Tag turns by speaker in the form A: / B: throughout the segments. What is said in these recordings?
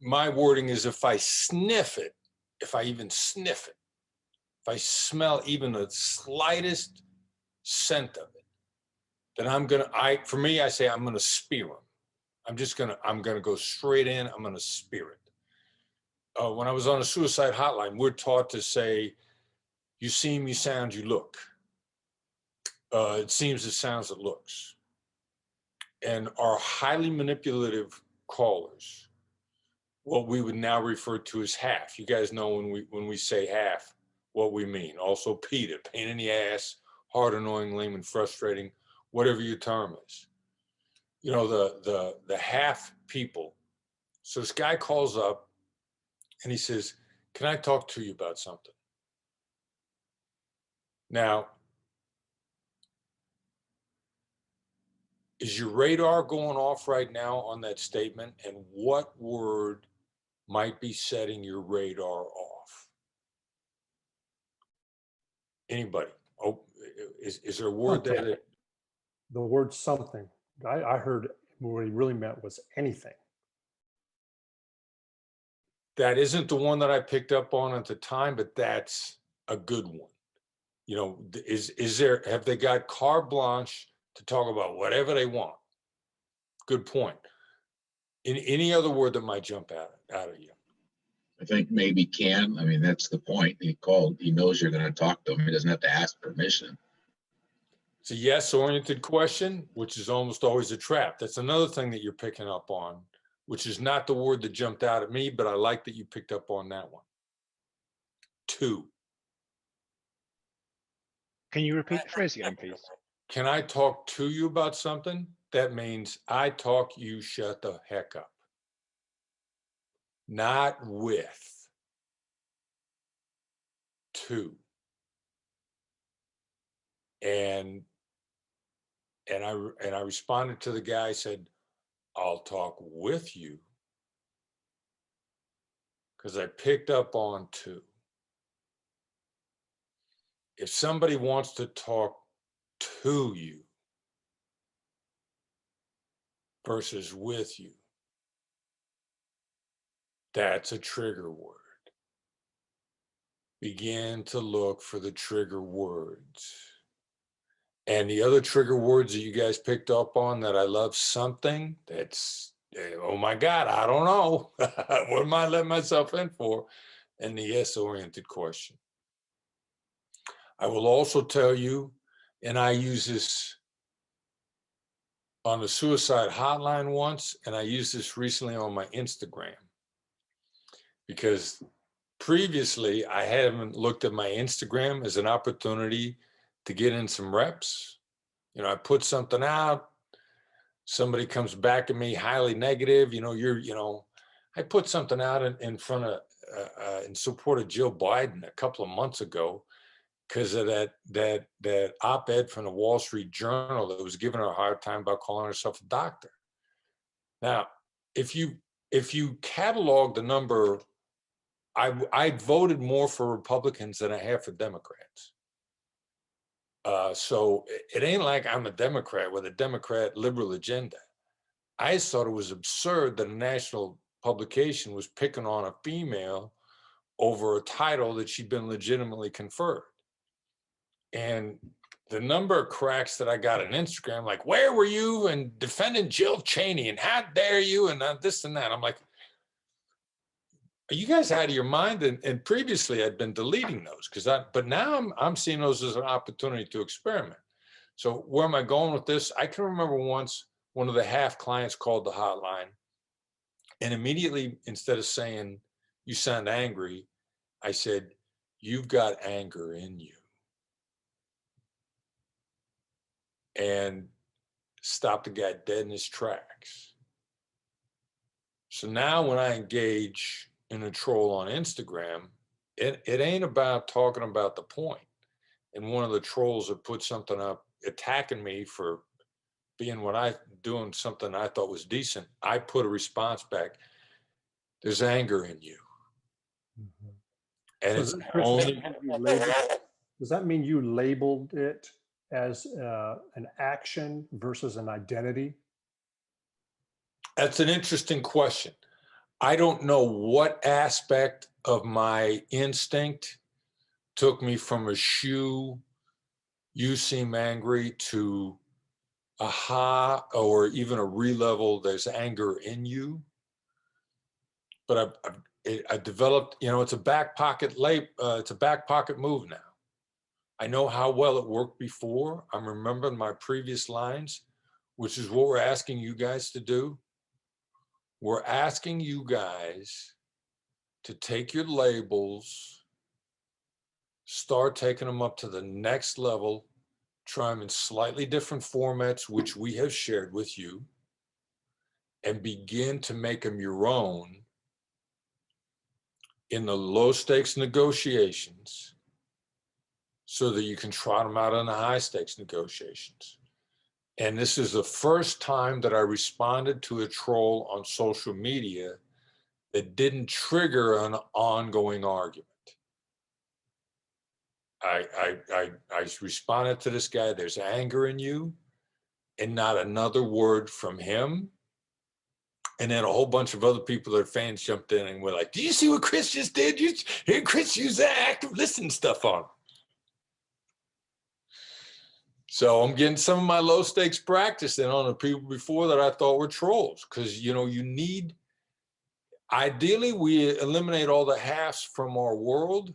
A: my wording is if I sniff it, if I even sniff it, if I smell even the slightest scent of it, then for me, I say I'm gonna spear him. I'm gonna go straight in, I'm gonna spear it. When I was on a suicide hotline, we're taught to say, you seem, you sound, you look. It seems, it sounds, it looks. And our highly manipulative callers, what we would now refer to as half. You guys know when we say half, what we mean. Also PETA, pain in the ass, hard, annoying, lame, and frustrating, whatever your term is. You know, the half people. So this guy calls up and he says, can I talk to you about something? Now, is your radar going off right now on that statement? And what word might be setting your radar off? Anybody? Oh, is there a word that
B: the word something? I heard what he really meant was anything.
A: That isn't the one that I picked up on at the time, but that's a good one. You know, have they got carte blanche to talk about whatever they want? Good point. In any other word that might jump out of you?
C: I think maybe can. I mean, that's the point. He called. He knows you're going to talk to him. He doesn't have to ask permission.
A: It's a yes-oriented question, which is almost always a trap. That's another thing that you're picking up on, which is not the word that jumped out at me, but I like that you picked up on that one. 2.
D: Can you repeat the phrase again, please?
A: Can I talk to you about something? That means I talk, you shut the heck up. Not with. 2. And I responded to the guy, I said, I'll talk with you. Because I picked up on 2. If somebody wants to talk to you versus with you, that's a trigger word. Begin to look for the trigger words. And the other trigger words that you guys picked up on that I love, something, that's, oh my God, I don't know. What am I letting myself in for? And the yes-oriented question. I will also tell you, and I use this on the suicide hotline once, and I used this recently on my Instagram, because previously I haven't looked at my Instagram as an opportunity to get in some reps. You know, I put something out, somebody comes back at me highly negative, I put something out in front of, in support of Joe Biden a couple of months ago, because of that op-ed from the Wall Street Journal that was giving her a hard time about calling herself a doctor. Now, if you catalog the number, I voted more for Republicans than I have for Democrats. So it ain't like I'm a Democrat with a Democrat liberal agenda. I just thought it was absurd that a national publication was picking on a female over a title that she'd been legitimately conferred. And the number of cracks that I got on Instagram, like, where were you and defending Jill Cheney and how dare you and this and that. I'm like, are you guys out of your mind? And previously I'd been deleting those but now I'm seeing those as an opportunity to experiment. So where am I going with this? I can remember once one of the half clients called the hotline, and immediately, instead of saying, you sound angry, I said, you've got anger in you. And stopped the guy dead in his tracks. So now when I engage in a troll on Instagram, it ain't about talking about the point. And one of the trolls that put something up attacking me for being doing something I thought was decent, I put a response back. There's anger in you.
B: Mm-hmm.
A: And
B: so
A: it's
B: Chris,
A: only.
B: does that mean you labeled it as an action versus an identity?
A: That's an interesting question. I don't know what aspect of my instinct took me from a shoe, you seem angry, to aha, or even a re-level, there's anger in you. But I developed, it's a back pocket it's a back pocket move now. I know how well it worked before. I'm remembering my previous lines, which is what we're asking you guys to do. We're asking you guys to take your labels, start taking them up to the next level, try them in slightly different formats, which we have shared with you, and begin to make them your own in the low stakes negotiations so that you can trot them out in the high stakes negotiations. And this is the first time that I responded to a troll on social media that didn't trigger an ongoing argument. I responded to this guy, there's anger in you, and not another word from him. And then a whole bunch of other people that are fans jumped in and were like, "Do you see what Chris just did? You hear Chris use that active listening stuff on him." So I'm getting some of my low stakes practice in on the people before that I thought were trolls, because you need, ideally we eliminate all the halves from our world,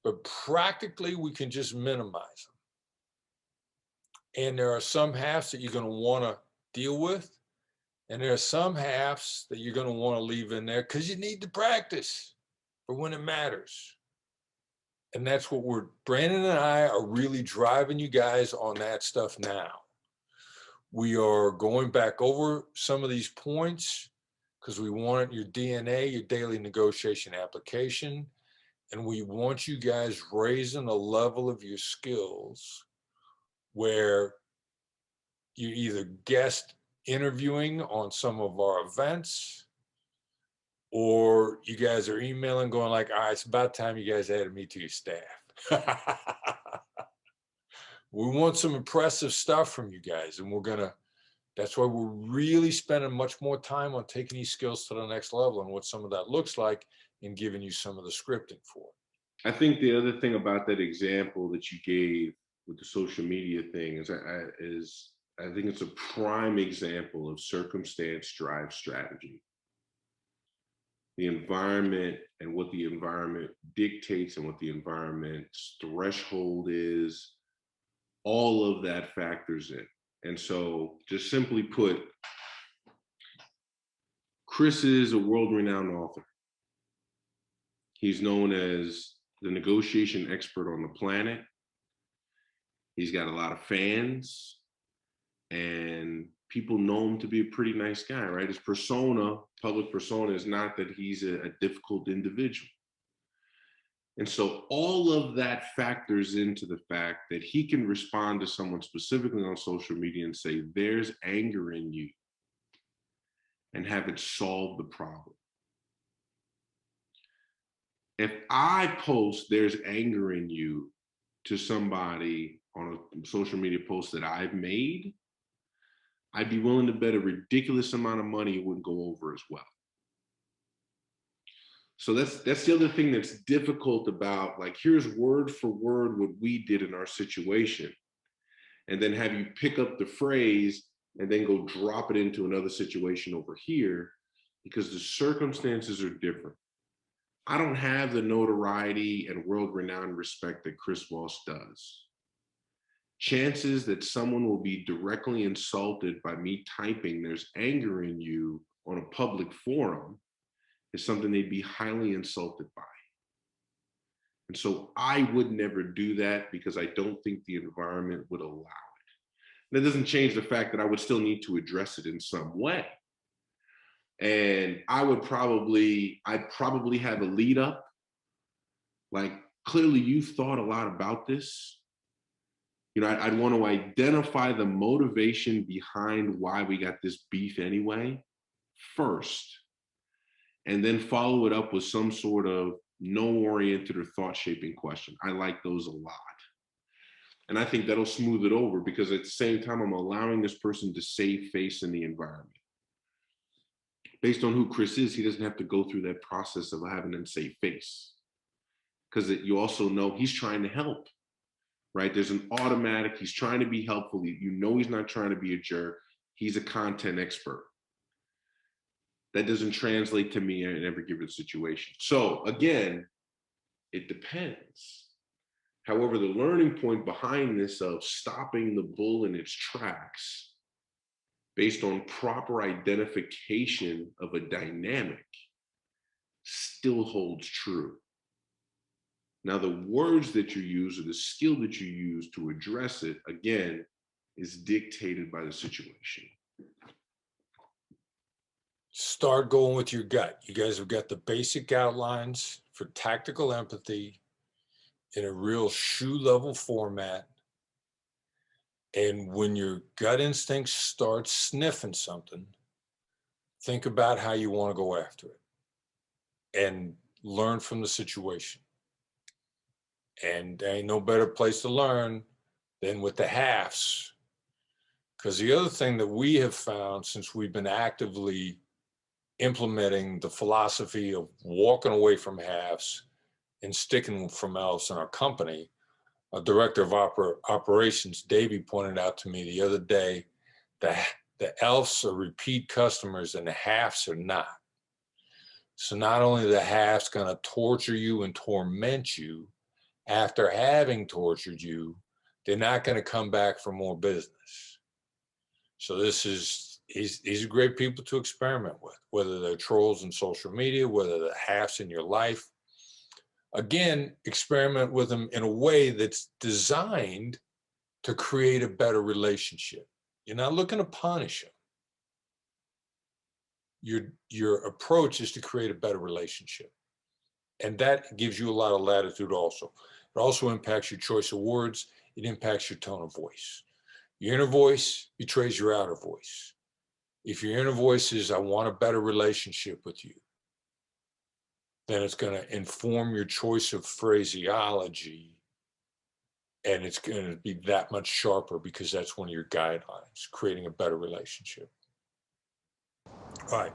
A: but practically we can just minimize them. And there are some halves that you're going to want to deal with, and there are some halves that you're going to want to leave in there because you need to practice for when it matters. And that's what Brandon and I are really driving you guys on that stuff now. We are going back over some of these points because we want your DNA, your daily negotiation application. And we want you guys raising the level of your skills where you either guest interviewing on some of our events, or you guys are emailing going like, all right, it's about time you guys added me to your staff. We want some impressive stuff from you guys, and that's why we're really spending much more time on taking these skills to the next level and what some of that looks like, and giving you some of the scripting for it.
E: I think the other thing about that example that you gave with the social media thing is I think it's a prime example of circumstance drives strategy. The environment and what the environment dictates and what the environment's threshold is, all of that factors in. And so, just simply put, Chris is a world-renowned author. He's known as the negotiation expert on the planet. He's got a lot of fans, and people know him to be a pretty nice guy, right? His persona, public persona, is not that he's a difficult individual. And so all of that factors into the fact that he can respond to someone specifically on social media and say, there's anger in you, and have it solve the problem. If I post there's anger in you to somebody on a social media post that I've made, I'd be willing to bet a ridiculous amount of money it wouldn't go over as well. So that's the other thing that's difficult about, like, here's word for word what we did in our situation, and then have you pick up the phrase and then go drop it into another situation over here, because the circumstances are different. I don't have the notoriety and world-renowned respect that Chris Voss does. Chances that someone will be directly insulted by me typing there's anger in you on a public forum is something they'd be highly insulted by. And so I would never do that, because I don't think the environment would allow it. That doesn't change the fact that I would still need to address it in some way. And I'd probably have a lead up, like, clearly you've thought a lot about this. I'd want to identify the motivation behind why we got this beef anyway first, and then follow it up with some sort of no-oriented or thought-shaping question. I like those a lot. And I think that'll smooth it over, because at the same time, I'm allowing this person to save face in the environment. based on who Chris is, he doesn't have to go through that process of having them say face. Because you also know he's trying to help, right? There's an automatic, he's trying to be helpful. You know he's not trying to be a jerk. He's a content expert. That doesn't translate to me in every given situation. So again, it depends. However, the learning point behind this of stopping the bull in its tracks based on proper identification of a dynamic still holds true. Now, the words that you use or the skill that you use to address it, again, is dictated by the situation.
A: Start going with your gut. You guys have got the basic outlines for tactical empathy in a real shoe level format. And when your gut instinct starts sniffing something, think about how you want to go after it and learn from the situation. And there ain't no better place to learn than with the halves. Because the other thing that we have found since we've been actively implementing the philosophy of walking away from halves and sticking from elves in our company, a director of operations, Davey, pointed out to me the other day that the elves are repeat customers and the halves are not. So not only the halves going to torture you and torment you, after having tortured you, they're not going to come back for more business. So these are great people to experiment with, whether they're trolls in social media, whether they're halves in your life. Again, experiment with them in a way that's designed to create a better relationship. You're not looking to punish them. Your approach is to create a better relationship. And that gives you a lot of latitude also. It also impacts your choice of words. It impacts your tone of voice. Your inner voice betrays your outer voice. If your inner voice is, I want a better relationship with you, then it's going to inform your choice of phraseology. And it's going to be that much sharper because that's one of your guidelines, creating a better relationship. All right.